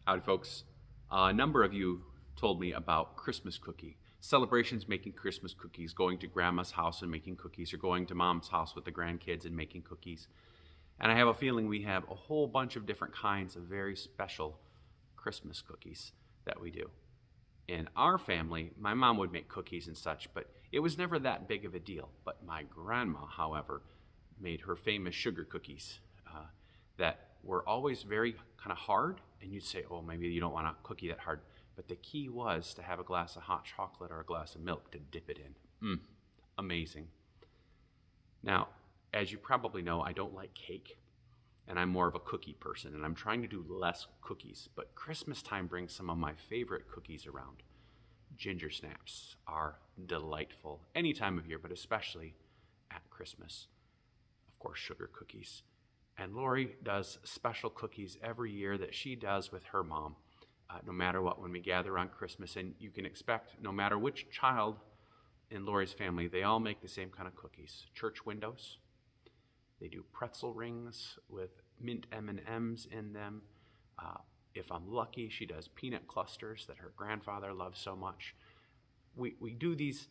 Howdy, folks. A number of you told me about Christmas cookie celebrations, making Christmas cookies, going to grandma's house and making cookies, or going to mom's house with the grandkids and making cookies. And I have a feeling we have a whole bunch of different kinds of very special Christmas cookies that we do. In our family, my mom would make cookies and such, but it was never that big of a deal. But my grandma, however, made her famous sugar cookies that were always very kind of hard. And you'd say, oh, maybe you don't want a cookie that hard. But the key was to have a glass of hot chocolate or a glass of milk to dip it in. Amazing. Now, as you probably know, I don't like cake, and I'm more of a cookie person, and I'm trying to do less cookies. But Christmas time brings some of my favorite cookies around. Ginger snaps are delightful any time of year, but especially at Christmas. Of course, sugar cookies. And Lori does special cookies every year that she does with her mom, no matter what, when we gather on Christmas. And you can expect, no matter which child in Lori's family, they all make the same kind of cookies. Church windows. They do pretzel rings with mint M&Ms in them. If I'm lucky, she does peanut clusters that her grandfather loves so much. We do these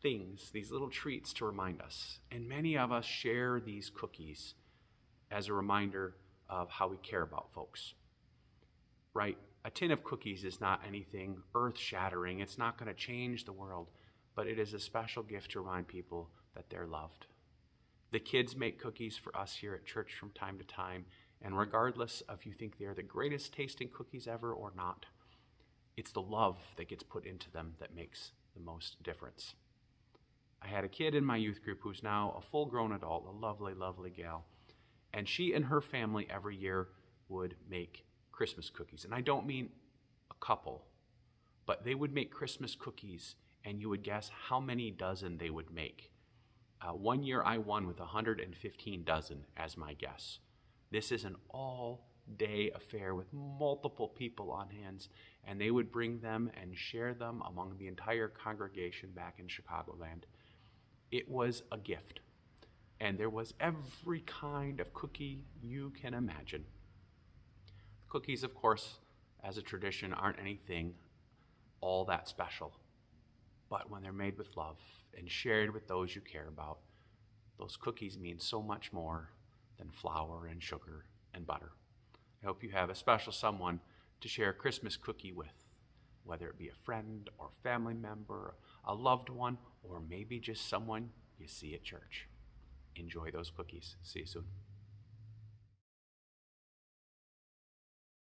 things, these little treats to remind us. And many of us share these cookies as a reminder of how we care about folks, right? A tin of cookies is not anything earth-shattering. It's not going to change the world, but it is a special gift to remind people that they're loved. The kids make cookies for us here at church from time to time, and regardless of if you think they're the greatest tasting cookies ever or not, it's the love that gets put into them that makes the most difference. I had a kid in my youth group who's now a full-grown adult, a lovely, lovely gal, and she and her family every year would make Christmas cookies. And I don't mean a couple, but they would make Christmas cookies, and you would guess how many dozen they would make. One year I won with 115 dozen as my guess. This is an all-day affair with multiple people on hands, and they would bring them and share them among the entire congregation back in Chicagoland. It was a gift, and there was every kind of cookie you can imagine. Cookies, of course, as a tradition, aren't anything all that special. But when they're made with love and shared with those you care about, those cookies mean so much more than flour and sugar and butter. I hope you have a special someone to share a Christmas cookie with, whether it be a friend or family member, a loved one, or maybe just someone you see at church. Enjoy those cookies. See you soon.